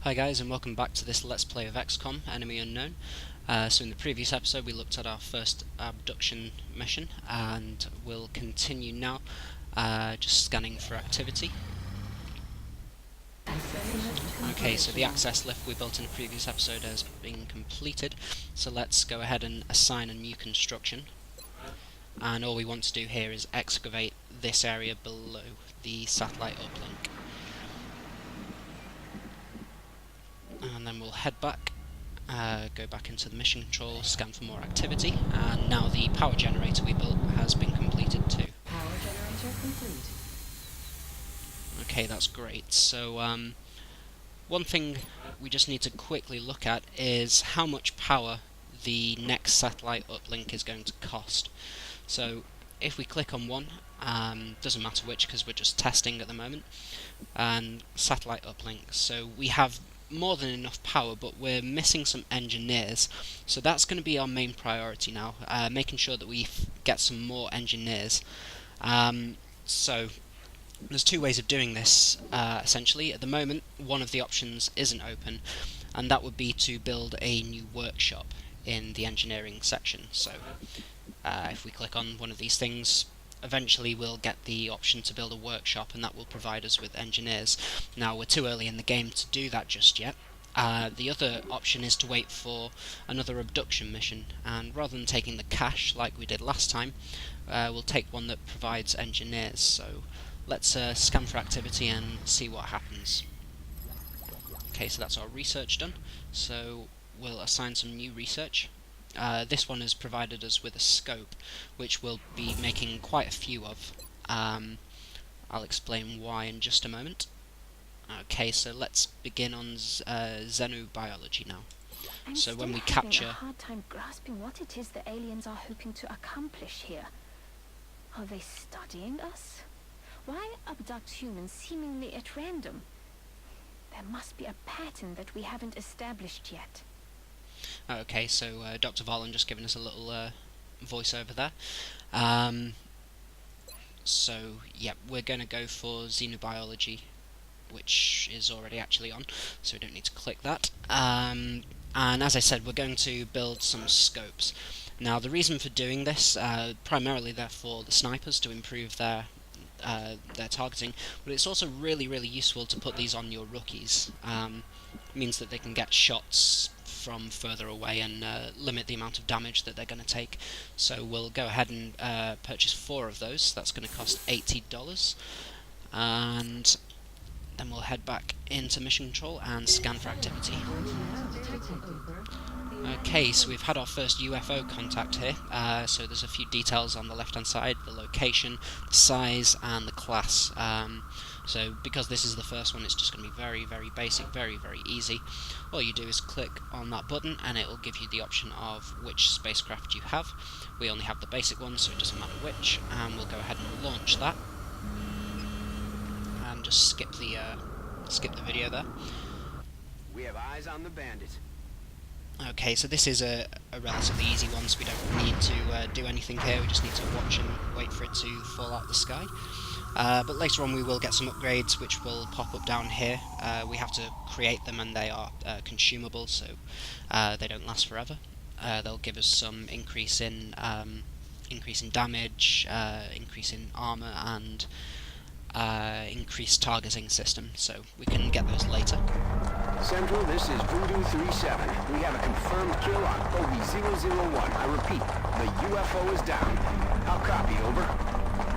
Hi guys, and welcome back to this Let's Play of XCOM, Enemy Unknown. So in the previous episode we looked at our first abduction mission, and we'll continue now, just scanning for activity. Okay, so the access lift we built in the previous episode has been completed, so let's go ahead and assign a new construction. And all we want to do here is excavate this area below the satellite uplink. And then we'll head back, go back into the mission control, scan for more activity, and now the power generator we built has been completed too. Power generator complete. Okay, that's great. So one thing we just need to quickly look at is how much power the next satellite uplink is going to cost. So if we click on one, doesn't matter which because we're just testing at the moment, and satellite uplink, so we have more than enough power, but we're missing some engineers, so that's going to be our main priority now, making sure that we get some more engineers. So there's two ways of doing this, essentially. At the moment, one of the options isn't open, and that would be to build a new workshop in the engineering section. So if we click on one of these things, eventually we'll get the option to build a workshop, and that will provide us with engineers. Now, we're too early in the game to do that just yet. The other option is to wait for another abduction mission, and rather than taking the cash like we did last time, we'll take one that provides engineers. So let's scan for activity and see what happens. Okay, so that's our research done, so we'll assign some new research. This one has provided us with a scope, which we'll be making quite a few of. I'll explain why in just a moment. Okay, so let's begin on xenobiology now. So when we capture... I'm having a hard time grasping what it is the aliens are hoping to accomplish here. Are they studying us? Why abduct humans seemingly at random? There must be a pattern that we haven't established yet. Okay, so Dr. Varlin just giving us a little voiceover there. So, yeah, we're going to go for xenobiology, which is already actually on, so we don't need to click that. And as I said, we're going to build some scopes. Now, the reason for doing this, primarily they're for the snipers to improve their targeting, but it's also really useful to put these on your rookies. It means that they can get shots from further away and limit the amount of damage that they're going to take. So we'll go ahead and purchase 4 of those. That's going to cost $80, and then we'll head back into mission control and scan for activity. Okay, so we've had our first UFO contact here, so there's a few details on the left hand side: the location, the size, and the class. So because this is the first one, it's just going to be very basic, very easy. All you do is click on that button and it will give you the option of which spacecraft you have. We only have the basic one, so it doesn't matter which, and we'll go ahead and launch that. And just skip the video there. We have eyes on the bandit. Okay, so this is a relatively easy one, so we don't need to do anything here. We just need to watch and wait for it to fall out of the sky. But later on we will get some upgrades which will pop up down here. We have to create them, and they are consumable, so they don't last forever. They'll give us some increase in damage, increase in armor, and increased targeting system, so we can get those later. Central, this is Voodoo 37. We have a confirmed kill on Bogey 001. I repeat, the UFO is down. How copy, over?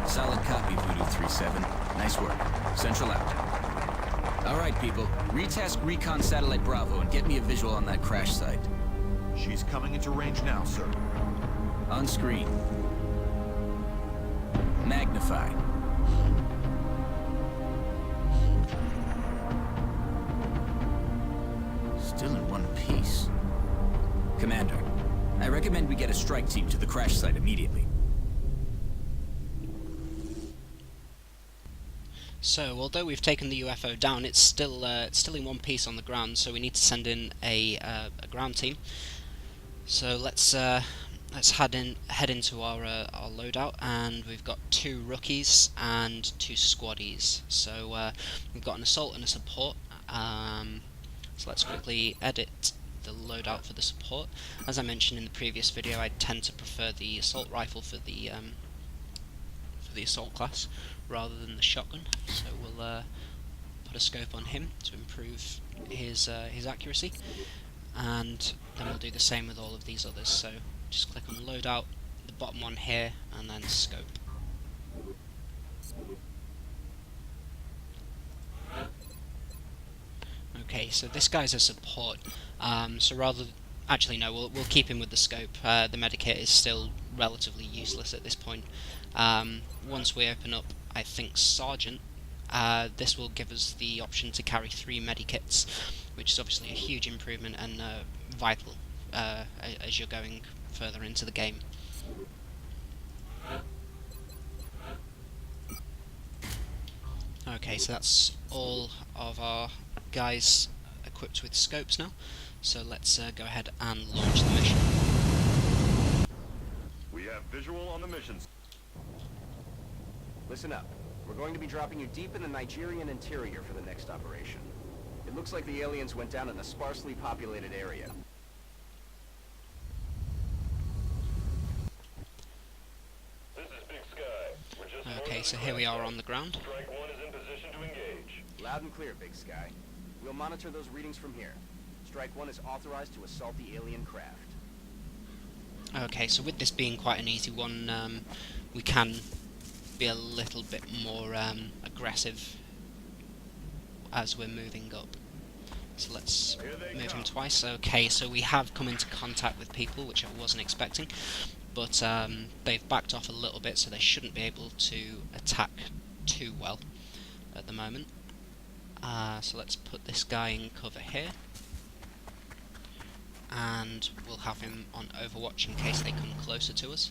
Solid copy, Voodoo 37. Nice work. Central out. Alright, people. Retask Recon Satellite Bravo and get me a visual on that crash site. She's coming into range now, sir. On screen. Magnified. Still in one piece. Commander, I recommend we get a strike team to the crash site immediately. So, although we've taken the UFO down, it's still in one piece on the ground, so we need to send in a ground team. So let's head into our loadout, and we've got 2 rookies and 2 squaddies. So we've got an assault and a support. So let's quickly edit the loadout for the support. As I mentioned in the previous video, I tend to prefer the assault rifle for the assault class rather than the shotgun. So we'll put a scope on him to improve his accuracy, and then we'll do the same with all of these others. So just click on loadout, the bottom one here, and then scope. Okay, so this guy's a support. So actually no, we'll keep him with the scope. The medikit is still relatively useless at this point. Once we open up, I think Sergeant, this will give us the option to carry 3 medikits, which is obviously a huge improvement and vital as you're going further into the game. Okay, so that's all of our guys equipped with scopes now, so let's go ahead and launch the mission. We have visual on the missions. Listen up. We're going to be dropping you deep in the Nigerian interior for the next operation. It looks like the aliens went down in a sparsely populated area. This is Big Sky. We're just Okay, so here we are on the ground. Strike 1 is in position to engage. Loud and clear, Big Sky. We'll monitor those readings from here. Strike 1 is authorized to assault the alien craft. Okay, so with this being quite an easy one, we can be a little bit more aggressive as we're moving up. So let's move him twice. Okay, so we have come into contact with people, which I wasn't expecting, but they've backed off a little bit, so they shouldn't be able to attack too well at the moment. So let's put this guy in cover here, and we'll have him on Overwatch in case they come closer to us.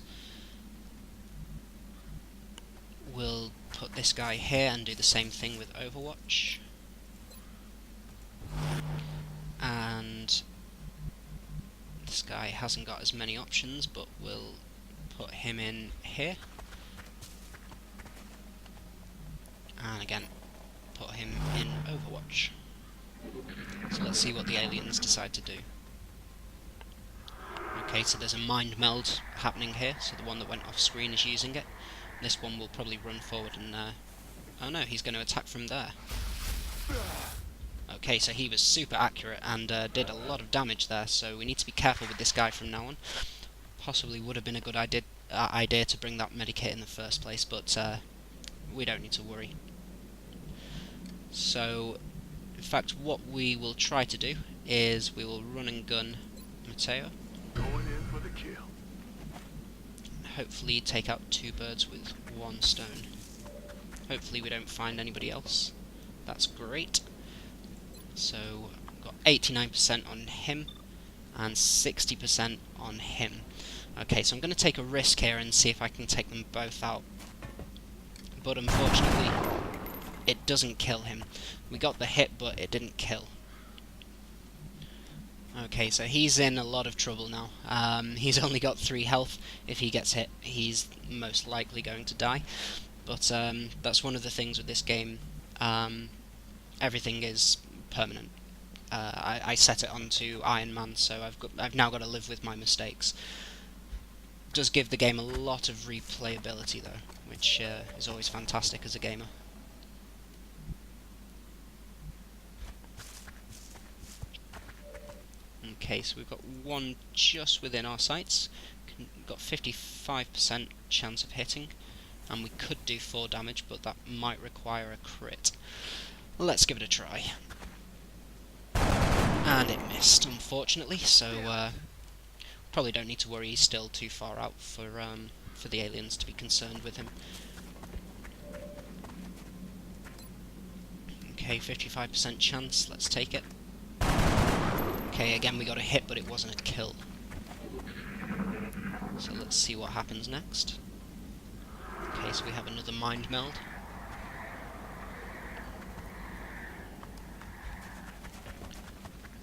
We'll put this guy here and do the same thing with Overwatch. And this guy hasn't got as many options, but we'll put him in here. And again, put him in Overwatch. So let's see what the aliens decide to do. Okay, so there's a mind meld happening here, so the one that went off screen is using it. This one will probably run forward and... oh no, he's going to attack from there. Okay, so he was super accurate and did a lot of damage there, so we need to be careful with this guy from now on. Possibly would have been a good idea to bring that medikit in the first place, but we don't need to worry. So, in fact, what we will try to do is we will run and gun Mateo. Going in for the kill. Hopefully take out 2 birds with 1 stone. Hopefully we don't find anybody else. That's great. So, I've got 89% on him and 60% on him. Okay, so I'm going to take a risk here and see if I can take them both out. But unfortunately, it doesn't kill him. We got the hit, but it didn't kill. Okay, so he's in a lot of trouble now. He's only got 3 health. If he gets hit, he's most likely going to die. But that's one of the things with this game. Everything is permanent. I set it onto Iron Man, so I've now got to live with my mistakes. Does give the game a lot of replayability though, which is always fantastic as a gamer. Okay, so we've got one just within our sights. Got 55% chance of hitting, and we could do 4 damage, but that might require a crit. Let's give it a try. And it missed, unfortunately, so probably don't need to worry, he's still too far out for the aliens to be concerned with him. Okay, 55% chance, let's take it. Okay, again we got a hit, but it wasn't a kill. So let's see what happens next. Okay, so we have another mind meld.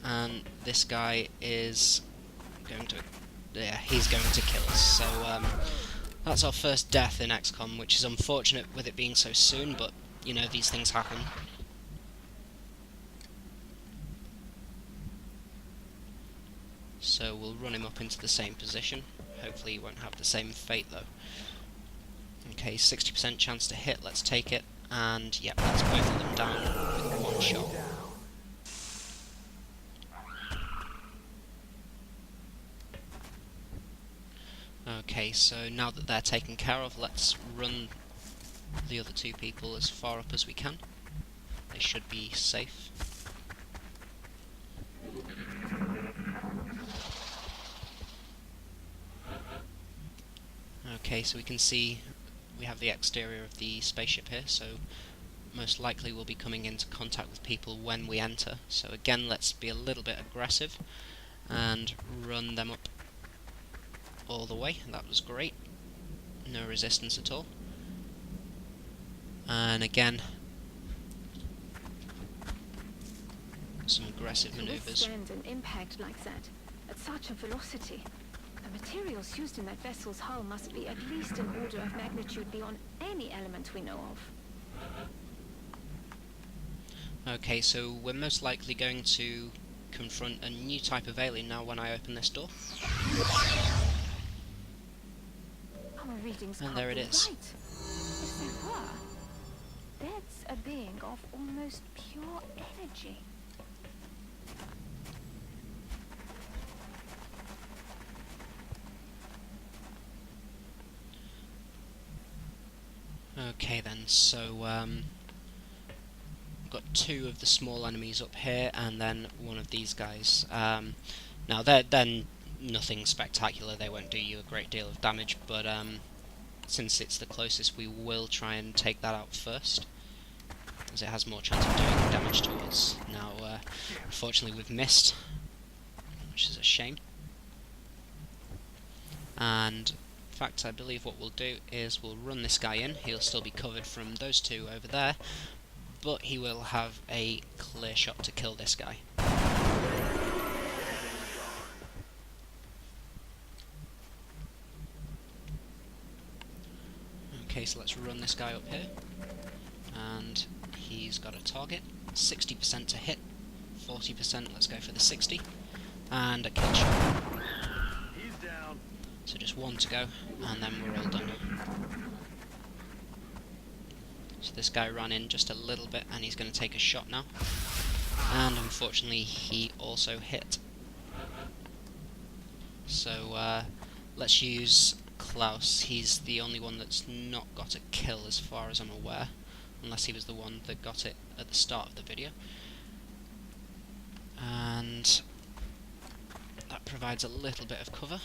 And this guy is going to... yeah, he's going to kill us. So that's our first death in XCOM, which is unfortunate with it being so soon, but, you know, these things happen. So we'll run him up into the same position. Hopefully he won't have the same fate though. Okay, 60% chance to hit, let's take it. And yep, that's both of them down with one shot. Okay, so now that they're taken care of, let's run the other two people as far up as we can. They should be safe. Okay, so we can see we have the exterior of the spaceship here, so most likely we'll be coming into contact with people when we enter. So again, let's be a little bit aggressive and run them up all the way. That was great. No resistance at all. And again, some aggressive To maneuvers. withstand an impact like that, at such a velocity, the materials used in that vessel's hull must be at least an order of magnitude beyond any element we know of. Okay, so we're most likely going to confront a new type of alien now when I open this door. Our readings And can't there it be is. right. If they were, that's a being of almost pure energy. Okay then, so we've got two of the small enemies up here, and then one of these guys. Now they're nothing spectacular, they won't do you a great deal of damage, but since it's the closest, we will try and take that out first, as it has more chance of doing damage to us. Now, unfortunately we've missed, which is a shame. And in fact, I believe what we'll do is we'll run this guy in. He'll still be covered from those two over there, but he will have a clear shot to kill this guy. Okay, so let's run this guy up here, and he's got a target, 60% to hit, 40%, let's go for the 60, and a kill shot. He's down. So just one to go, and then we're all done. So this guy ran in just a little bit, and he's going to take a shot now. And unfortunately, he also hit. So let's use Klaus. He's the only one that's not got a kill as far as I'm aware, unless he was the one that got it at the start of the video. And that provides a little bit of cover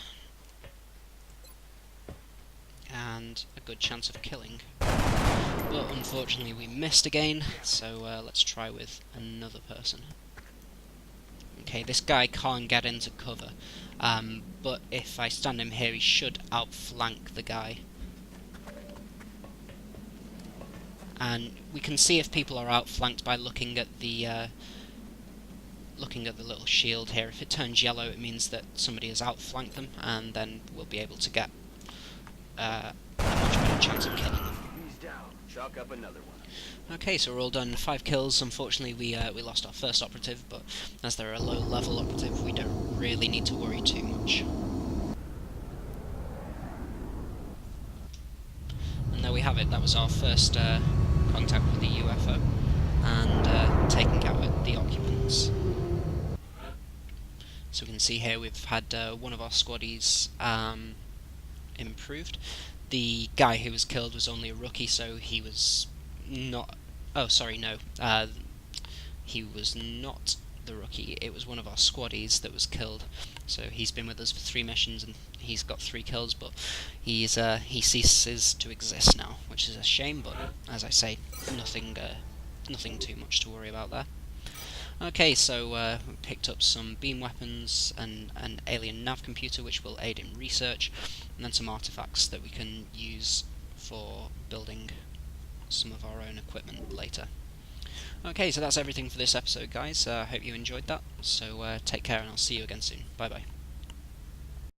and a good chance of killing. But unfortunately we missed again, so let's try with another person. Okay, this guy can't get into cover, but if I stand him here, he should outflank the guy. And we can see if people are outflanked by looking at the little shield here. If it turns yellow, it means that somebody has outflanked them, and then we'll be able to get a much better chance of killing them. He's down. Chalk up another one. Okay, so we're all done. 5 kills. Unfortunately, we lost our first operative, but as they're a low-level operative, we don't really need to worry too much. And there we have it. That was our first contact with the UFO, and taking out the occupants. So we can see here we've had one of our squaddies improved. The guy who was killed was only a rookie, so he was not... Oh, sorry, no. He was not the rookie. It was one of our squaddies that was killed. So he's been with us for 3 missions, and he's got 3 kills, but he ceases to exist now, which is a shame, but as I say, nothing too much to worry about there. Okay, so we picked up some beam weapons and an alien nav computer, which will aid in research, and then some artifacts that we can use for building some of our own equipment later. Okay, so that's everything for this episode, guys. I hope you enjoyed that, so take care and I'll see you again soon. Bye bye.